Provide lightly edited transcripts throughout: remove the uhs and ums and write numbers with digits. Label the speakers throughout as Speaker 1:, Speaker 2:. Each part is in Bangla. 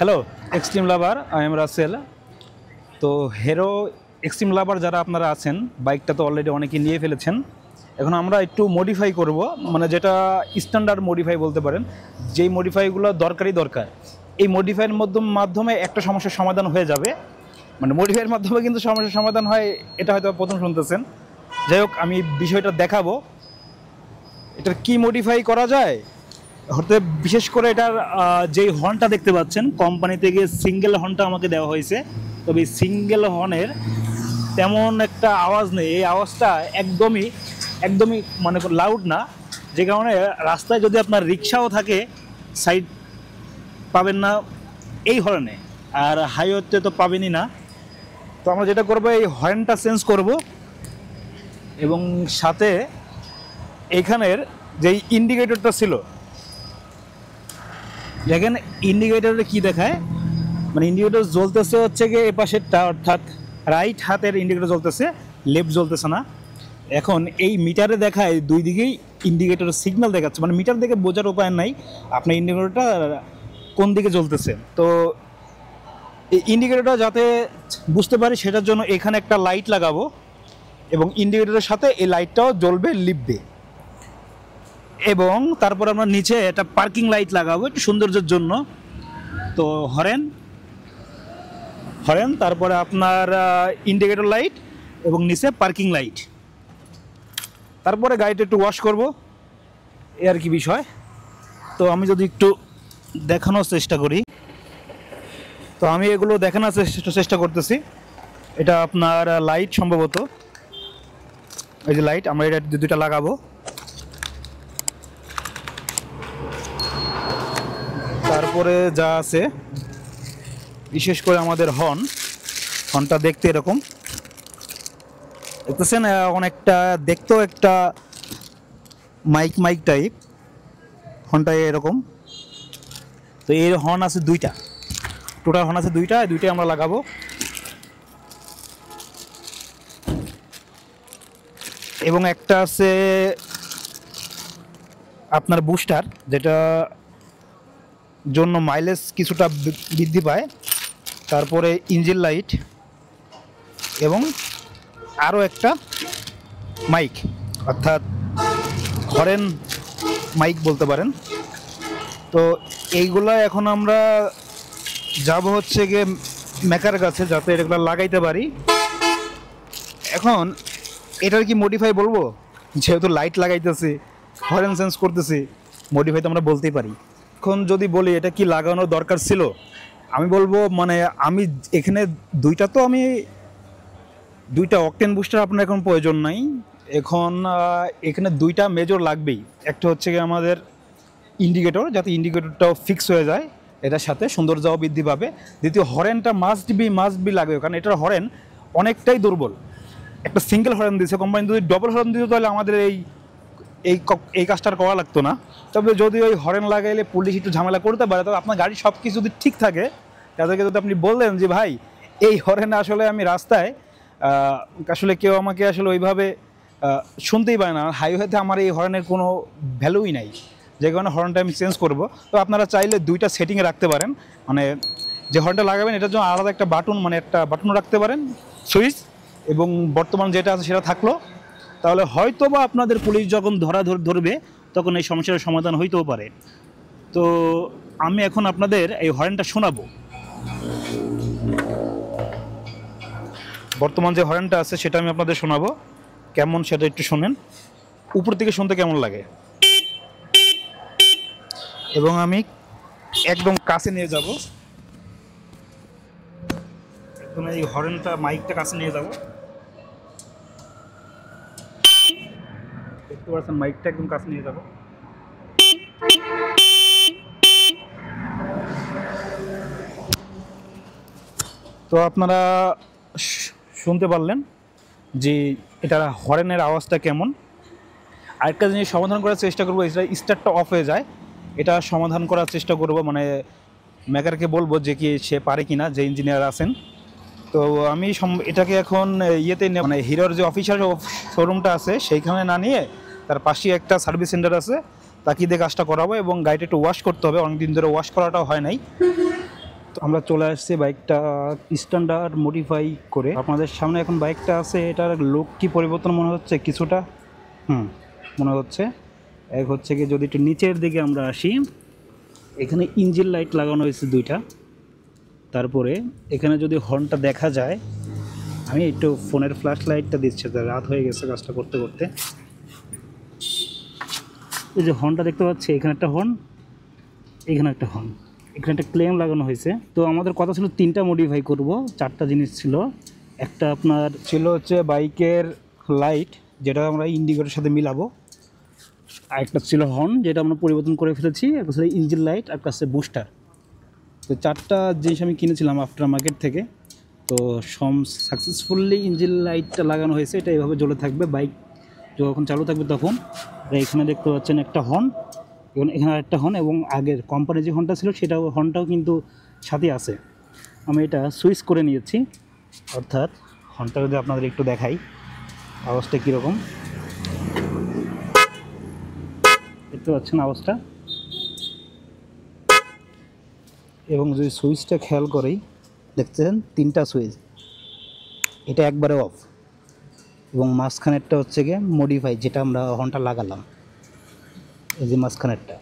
Speaker 1: Hello extreme lover, I am Rasel. তো হিরো এক্সট্রিম লাভার যারা আপনারা আছেন, বাইকটা তো অলরেডি অনেকে নিয়ে ফেলেছেন। এখন আমরা একটু মডিফাই করব, মানে যেটা স্ট্যান্ডার্ড মডিফাই বলতে পারেন, যেই মডিফাইগুলো দরকার। এই মডিফাইয়ের মাধ্যমে একটা সমস্যার সমাধান হয়ে যাবে। মানে মডিফাইয়ের মাধ্যমে কিন্তু সমস্যার সমাধান হয়, এটা হয়তো প্রথম শুনতেছেন। যাই হোক, আমি বিষয়টা দেখাবো এটার কি মডিফাই করা যায়। হতে বিশেষ করে এটার যেই হর্নটা দেখতে পাচ্ছেন, কোম্পানি থেকে সিঙ্গেল হর্নটা আমাকে দেওয়া হয়েছে। তবে এই সিঙ্গেল হর্নের তেমন একটা আওয়াজ নেই, এই আওয়াজটা একদমই মানে লাউড না, যে কারণে রাস্তায় যদি আপনার রিক্সাও থাকে সাইড পাবেন না এই হর্নে, আর হাইওয়েতে তো পাবেনই না। তো আমরা যেটা করবো, এই হর্নটা চেঞ্জ করব এবং সাথে এইখানের যেই ইন্ডিকেটরটা ছিল, দেখেন ইন্ডিকেটরে কি দেখায়, মানে ইন্ডিকেটর জ্বলতেছে হচ্ছে গিয়ে এ পাশেরটা, অর্থাৎ রাইট হাতের ইন্ডিকেটর জ্বলতেছে, লেফট জ্বলতেছে না। এখন এই মিটারে দেখায় দুই দিকেই ইন্ডিকেটর সিগন্যাল দেখাচ্ছে, মানে মিটার দেখে বোঝার উপায় নাই আপনার ইন্ডিকেটরটা কোন দিকে জ্বলতেছে। তো এই ইন্ডিকেটরটা যাতে বুঝতে পারি সেটার জন্য এখানে একটা লাইট লাগাবো এবং ইন্ডিকেটরের সাথে এই লাইটটাও জ্বলবে, লিপবে। এবং তারপর আমরা নিচে একটা পার্কিং লাইট লাগাবো একটু সৌন্দর্যের জন্য। তো হরেন, তারপরে আপনার ইন্ডিকেটর লাইট এবং নিচে পার্কিং লাইট। তারপরে গাড়িটা একটু ওয়াশ করব, এ আর কি বিষয়। তো আমি যদি একটু দেখানোর চেষ্টা করি, তো আমি এগুলো দেখানোর চেষ্টা করতেছি। এটা আপনার লাইট, সম্ভবত এই যে লাইট, আমরা এটা দুটা লাগাবো। তারপরে যা আছে, বিশেষ করে আমাদের হর্নটা দেখতে এরকম দেখতেছেন, অনেকটা দেখতেও একটা মাইক টাইপ হর্নটা এরকম। তো এর হর্ন আছে দুইটা, টোটাল হর্ন আছে দুইটাই আমরা লাগাবো। এবং একটা আছে আপনার বুস্টার, যেটা জন্য মাইলেজ কিছুটা বৃদ্ধি পায়। তারপরে ইঞ্জিন লাইট এবং আরও একটা মাইক, অর্থাৎ হরেন মাইক বলতে পারেন। তো এইগুলা এখন আমরা যাব হচ্ছে গিয়ে মেকারের কাছে, যাতে এগুলো লাগাইতে পারি। এখন এটার কি মডিফাই বলবো, যেহেতু লাইট লাগাইতেছি, হরেন চেঞ্জ করতেছি, মডিফাই তো আমরা বলতেই পারি। এখন যদি বলি এটা কি লাগানোর দরকার ছিল, আমি বলবো মানে আমি এখানে দুইটা অকটেন বুস্টার আপনার এখন প্রয়োজন নাই। এখন এখানে দুইটা মেজর লাগবেই। একটা হচ্ছে কি আমাদের ইন্ডিকেটর, যাতে ইন্ডিকেটরটাও ফিক্স হয়ে যায়, এটার সাথে সৌন্দর্যও বৃদ্ধি পাবে। দ্বিতীয়, হরেনটা মাস্ট বি লাগবে, কারণ এটার হরেন অনেকটাই দুর্বল। একটা সিঙ্গেল হরেন দিয়েছে কোম্পানি, যদি ডবল হরেন দিত তাহলে আমাদের এই কাজটা করা লাগতো না। তবে যদি ওই হরেন লাগাইলে পুলিশ একটু ঝামেলা করতে পারে, তবে আপনার গাড়ির সব কিছু যদি ঠিক থাকে, তাদেরকে যদি আপনি বললেন যে ভাই এই হরেনে আসলে আমি রাস্তায় আসলে কেউ আমাকে আসলে ওইভাবে শুনতেই পারে না, হাইওয়েতে আমার এই হরেনের কোনো ভ্যালুই নাই, যে কারণে হর্নটা আমি চেঞ্জ করব। তো আপনারা চাইলে দুইটা সেটিংয়ে রাখতে পারেন, মানে যে হর্নটা লাগাবেন এটার জন্য আলাদা একটা বাটন রাখতে পারেন, সুইচ, এবং বর্তমান যেটা আছে সেটা থাকলো। তাহলে হয়তো বা আপনাদের পুলিশ যখন ধরবে তখন এই সমস্যার সমাধান হইতেও পারে। তো আমি এখন আপনাদের এই হর্নটা শোনাবো। বর্তমান যে হর্নটা আছে সেটা আমি আপনাদের শোনাবো, কেমন সেটা একটু শোনেন, উপর থেকে শুনতে কেমন লাগে। এবং আমি একদম কাছে নিয়ে যাব, একদম এই হর্নটা মাইকটা কাছে নিয়ে যাব, দেখতে পাচ্ছেন মাইকটা একদম কাছে নিয়ে যাব। তো আপনারা শুনতে পারলেন যে এটা হর্নের আওয়াজটা কেমন। আরেকটা জিনিস সমাধান করার চেষ্টা করবো, এটা স্টার্টটা অফ হয়ে যায়, এটা সমাধান করার চেষ্টা করব, মানে মেকারকে বলবো যে কি সে পারে কিনা, যে ইঞ্জিনিয়ার আছেন। তো আমি এটাকে এখন ইয়েতে মানে হিরোর যে অফিসিয়াল শোরুমটা আছে সেইখানে না নিয়ে তার পাশেই একটা সার্ভিস সেন্টার আছে, তাকে দিয়ে কাজটা করাবো। এবং গাড়িটা একটু ওয়াশ করতে হবে, অনেকদিন ধরে ওয়াশ করাটাও হয় নাই। তো আমরা চলে আসছি বাইকটা স্ট্যান্ডার্ড মডিফাই করে আপনাদের সামনে। এখন বাইকটা আছে, এটার লুক কি পরিবর্তন মনে হচ্ছে কিছুটা? মনে হচ্ছে। এক হচ্ছে কি, যদি একটু নিচের দিকে আমরা আসি, এখানে ইঞ্জিন লাইট লাগানো হয়েছে 2টা। তারপরে এখানে যদি হর্নটা দেখা যায়, আমি একটু ফোনের ফ্ল্যাশ লাইটটা দিচ্ছি, রাত হয়ে গেছে কাজটা করতে করতে। এই যে হর্নটা দেখতে পাচ্ছি, এখানে একটা হর্ন, এখানে একটা হর্ন, এখানে একটা ক্লেম লাগানো হয়েছে। তো আমাদের কথা ছিল 3টা মডিফাই করব, 4টা জিনিস ছিল। একটা আপনার ছিল হচ্ছে বাইকের লাইট, যেটা আমরা ইন্ডিকেটরের সাথে মিলাবো। আর একটা ছিল হর্ন, যেটা আমরা পরিবর্তন করে ফেলেছি। একটা ছিল ইঞ্জিন লাইট, আর একটা হচ্ছে বুস্টার। তো 4টা জিনিস আমি কিনেছিলাম আফটার মার্কেট থেকে। তো সাকসেসফুলি ইঞ্জিন লাইটটা লাগানো হয়েছে, এটা এইভাবে জ্বলে থাকবে বাইক যখন চালু থাকবে তখন। এখানে দেখতে পাচ্ছেন একটা হর্ন, এবং এখানে আরেকটা হর্ন, এবং আগের কোম্পানির যে হর্নটা ছিল সেটাও হর্নটাও কিন্তু সাথে আছে। আমি এটা সুইচ করে নিয়েছি, অর্থাৎ হর্নটা যদি আপনাদের একটু দেখাই আওয়াজটা কীরকম দেখতে পাচ্ছেন আওয়াজটা। এবং যদি সুইচটা খেয়াল করেই দেখছেন 3টা সুইচ, এটা একবারে অফ, এবং মাঝখানেরটা হচ্ছে গিয়ে মডিফাই, যেটা আমরা হর্নটা লাগালাম। এই যে মাঝখানেরটা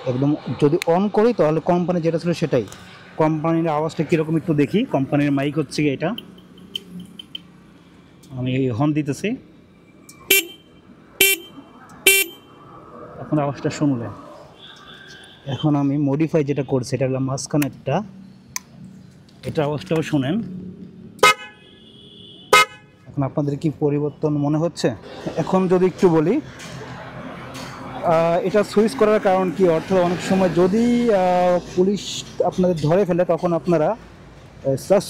Speaker 1: একদম যদি অন করি তাহলে কোম্পানি যেটা ছিল সেটাই। কোম্পানির আওয়াজটা কীরকম একটু দেখি। কোম্পানির মাইক হচ্ছে গিয়ে এটা, আমি হর্ন দিতেছি, এখন আওয়াজটা শুনলেন। এখন আমি মডিফাই যেটা করছি, এটা হলো মাঝখানেরটা, এটা আওয়াজটাও শুনেন। এখন আপনাদের কি পরিবর্তন মনে হচ্ছে? এখন যদি একটু বলি, এটা সুইচ করার কারণ কি, অর্থাৎ অনেক সময় যদি পুলিশ আপনাদের ধরে ফেলে, তখন আপনারা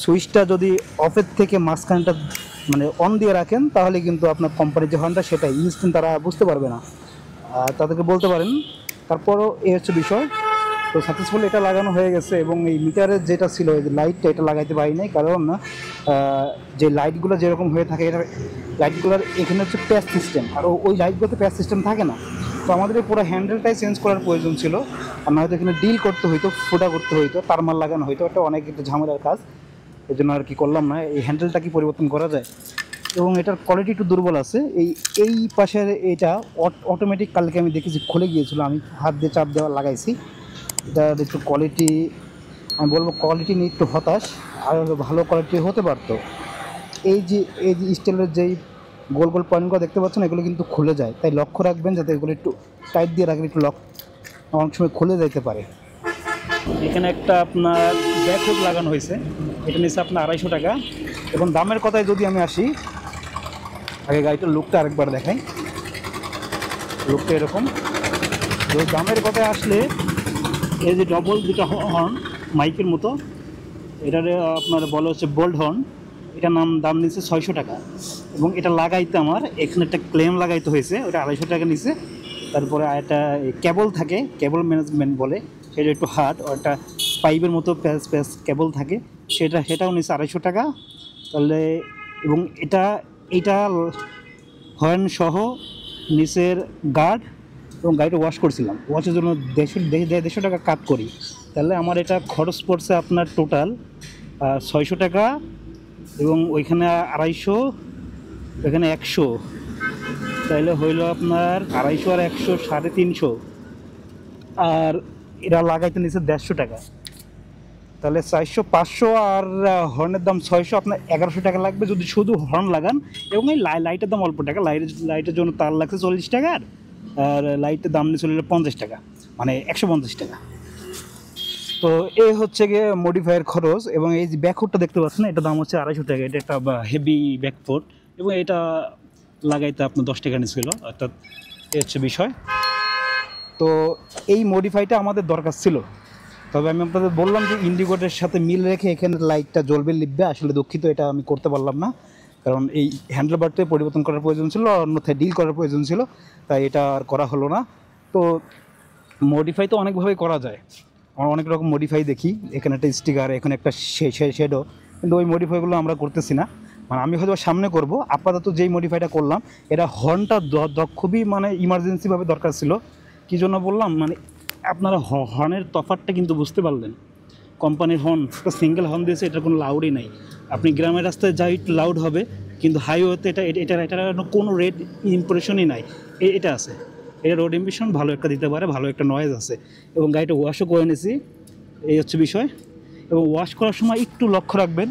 Speaker 1: সুইচটা যদি অফের থেকে মাঝখানটা মানে অন দিয়ে রাখেন, তাহলে কিন্তু আপনার কোম্পানির যে হর্নটা সেটা ইনস্ট্যান্ট তারা বুঝতে পারবে না। তাদেরকে বলতে পারেন। তারপরও এই হচ্ছে বিষয়। তো সাকসেসফুল এটা লাগানো হয়ে গেছে। এবং এই মিটারের যেটা ছিল এই লাইটটা, এটা লাগাইতে পারি নাই, কারণ যে লাইটগুলো যেরকম হয়ে থাকে, এটা লাইটগুলোর এখানে হচ্ছে প্যাচ সিস্টেম, আর ওই লাইটগুলোতে প্যাচ সিস্টেম থাকে না। তো আমাদের এই পুরো হ্যান্ডেলটাই চেঞ্জ করার প্রয়োজন ছিল, আর নয়তো এখানে ডিল করতে হইতো, ফুটা করতে হইতো, তারমাল লাগানো হইতো, এটা অনেক একটু ঝামেলার কাজ। এই জন্য আর কি করলাম না। এই হ্যান্ডেলটা কি পরিবর্তন করা যায়। এবং এটার কোয়ালিটি একটু দুর্বল আছে। এই পাশের এটা অটোমেটিক কালকে আমি দেখেছি খুলে গিয়েছিলো, আমি হাত দিয়ে চাপ দেওয়া লাগাইছি। এটার একটু কোয়ালিটি, আমি বলবো কোয়ালিটি নিয়ে একটু হতাশ, আর ভালো কোয়ালিটি হতে পারতো। এই যে স্টিলের যেই গোল গোল পয়েন্টগুলো দেখতে পাচ্ছেন, এগুলো কিন্তু খুলে যায়, তাই লক্ষ্য রাখবেন যাতে এগুলো একটু টাইট দিয়ে রাখলে একটু অনেক সময় খুলে যেতে পারে। এখানে একটা আপনার ব্যাকহুক লাগানো হয়েছে, এটা নিচ্ছে আপনার 250 টাকা। এবং দামের কথায় যদি আমি আসি, আগে গাড়িটার লুকটা আরেকবার দেখাই। লুকটা এরকম। তো দামের কথায় আসলে, এই যে ডবল 2টা হর্ন মাইকের মতো, এটারে আপনার বলা হচ্ছে বোল্ট হর্ন। এটার দাম নিচ্ছে 600 টাকা। এবং এটা লাগাইতে আমার এখানে একটা ক্লেম লাগাইতে হয়েছে, ওটা 250 টাকা নিচ্ছে। তারপরে একটা কেবল থাকে, কেবল ম্যানেজমেন্ট বলে, সেটা একটু হার্ড, আর একটা পাইপের মতো প্যাচ কেবল থাকে, সেটাও নিচ্ছে 250 টাকা। তাহলে এবং এইটা হর্ন সহ নিচের গার্ড, এবং গাড়িটা ওয়াশ করছিলাম, ওয়াশের জন্য 150 টাকা কাট করি। তাহলে আমার এটা খরচ পড়ছে আপনার টোটাল 600 টাকা। এবং ওইখানে 250, এখানে 100, তাইলে হইল আপনার 250 আর 100 350। আর এরা লাগাইতে নিচ্ছে 150 টাকা, তাহলে 400 500, আর হর্নের দাম 600, আপনার 1100 টাকা লাগবে যদি শুধু হর্ন লাগান। এবং এই লাইটের দাম অল্প টাকা, লাইটের জন্য তার লাগছে 40 টাকার, আর লাইটের দাম নিয়ে চলে 50 টাকা, মানে 150 টাকা। তো এই হচ্ছে গিয়ে মডিফায়ার খরচ। এবং এই যে ব্যাকফুটটা দেখতে পাচ্ছেন, এটা দাম হচ্ছে 250 টাকা। এটা একটা হেভি ব্যাকফুট, এবং এটা লাগাইতে আপনার 10 টাকা নিয়েছিল, অর্থাৎ এই হচ্ছে বিষয়। তো এই মডিফাইটা আমাদের দরকার ছিল। তবে আমি আপনাদের বললাম যে ইন্ডিকেটরের সাথে মিল রেখে এখানে লাইটটা জ্বলবে লিখবে, আসলে দুঃখিত, এটা আমি করতে পারলাম না, কারণ এই হ্যান্ডেলবারটাই পরিবর্তন করার প্রয়োজন ছিল, অন্যথায় ডিল করার প্রয়োজন ছিল, তাই এটা আর করা হলো না। তো মডিফাই তো অনেকভাবেই করা যায়, আমরা অনেক রকম মডিফাই দেখি, এখানে একটা স্টিকার, এখানে একটা শেডো, কিন্তু ওই মডিফাইগুলো আমরা করতেছি না। মানে আমি হয়তো সামনে করব। আপাতত যেই মডিফাইটা করলাম, এটা হর্নটা খুবই মানে ইমার্জেন্সিভাবে দরকার ছিল। কী জন্য বললাম, মানে আপনারা হর্নের তফাৎটা কিন্তু বুঝতে পারলেন। কোম্পানির হর্ন, সিঙ্গেল হর্ন দিয়েছে, এটার কোনো লাউডই নাই। আপনি গ্রামের রাস্তায় যাই একটু লাউড হবে, কিন্তু হাইওয়েতে এটার কোনো রেড ইমপ্রেশনই নাই। এটা আছে, এটা রোড ইমপ্রেশন ভালো একটা দিতে পারে, ভালো একটা নয়েজ আছে। এবং গাড়িটা ওয়াশও করে নিয়েছি, এই হচ্ছে বিষয়। এবং ওয়াশ করার সময় একটু লক্ষ্য রাখবেন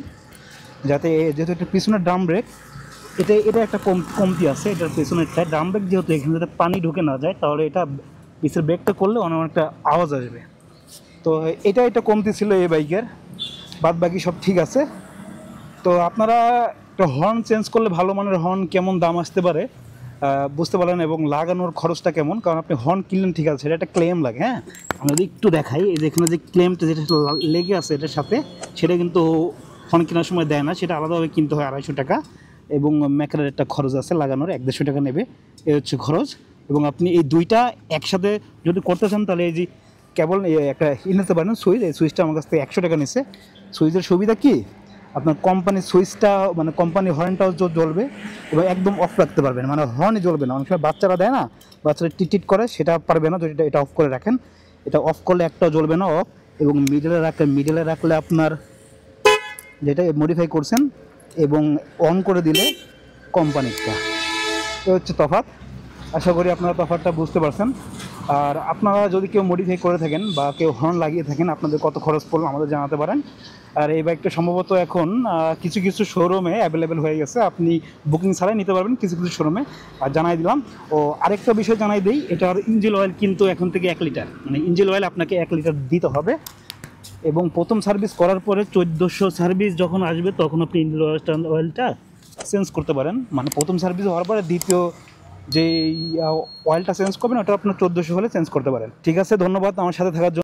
Speaker 1: যাতে, যেহেতু একটা পিছনের ড্রাম ব্রেক, এটা একটা কমতি আছে এটার পেছনেরটা। ড্রাম ব্রেক যেহেতু, এখানে যাতে পানি ঢুকে না যায়, তাহলে এটা পিছের ব্রেকটা করলে অনেকটা আওয়াজ আসবে। তো এটা কমতি ছিল এই বাইকের, বাদ বাকি সব ঠিক আছে। তো আপনারা একটা হর্ন চেঞ্জ করলে, ভালো মানের হর্ন কেমন দাম আসতে পারে বুঝতে পারেন, এবং লাগানোর খরচটা কেমন। কারণ আপনি হর্ন কিনলেন ঠিক আছে, সেটা একটা ক্লেম লাগে। হ্যাঁ, আমি যদি একটু দেখাই, এই যে এখানে যে ক্লেমটা যেটা লেগে আছে এটার সাথে, সেটা কিন্তু হর্ন কেনার সময় দেয় না, সেটা আলাদাভাবে কিনতে হয় 250 টাকা। এবং ম্যাকারের একটা খরচ আছে লাগানোর, 150 টাকা নেবে, এই হচ্ছে খরচ। এবং আপনি এই দুইটা একসাথে যদি করতে চান, তাহলে এই যে কেবল একটা নিতে পারেন সুইচ। এই সুইচটা আমার কাছ থেকে 100 টাকা নিচ্ছে। সুইচের সুবিধা কি, আপনার কোম্পানির সুইচটা মানে কোম্পানির হর্নটাও জ্বলবে, এবং একদম অফ রাখতে পারবেন, মানে হর্নই জ্বলবে না। অনেক সময় বাচ্চারা দেয় না, বাচ্চারা টিট করে, সেটা পারবে না যদি এটা অফ করে রাখেন। এটা অফ করলে একটাও জ্বলবে না, অফ। এবং মিডলে রাখলে আপনার যেটা মডিফাই করছেন, এবং অন করে দিলে কোম্পানিরটা। এ হচ্ছে তফাৎ। আশা করি আপনারা তফাৎটা বুঝতে পারছেন। আর আপনারা যদি কেউ মডিফাই করে থাকেন বা কেউ হর্ন লাগিয়ে থাকেন, আপনাদের কত খরচ পড়লো আমাদের জানাতে পারেন। আর এই বাইকটা সম্ভবত এখন কিছু কিছু শোরুমে অ্যাভেলেবেল হয়ে গেছে, আপনি বুকিং ছাড়াই নিতে পারবেন কিছু কিছু শোরুমে। আর জানাই দিলাম। ও আরেকটা বিষয় জানাই দিই, এটার ইঞ্জিন অয়েল কিন্তু এখন থেকে 1 লিটার, মানে ইঞ্জিন অয়েল আপনাকে 1 লিটার দিতে হবে। এবং প্রথম সার্ভিস করার পরে 1400 সার্ভিস যখন আসবে, তখন আপনি ইঞ্জিন অয়েলটা চেঞ্জ করতে পারেন। মানে প্রথম সার্ভিস হওয়ার পরে দ্বিতীয় যে অয়েলটা চেঞ্জ করবেন, ওটা আপনার 1400 হলে চেঞ্জ করতে পারেন। ঠিক আছে, ধন্যবাদ আমার সাথে থাকার জন্য।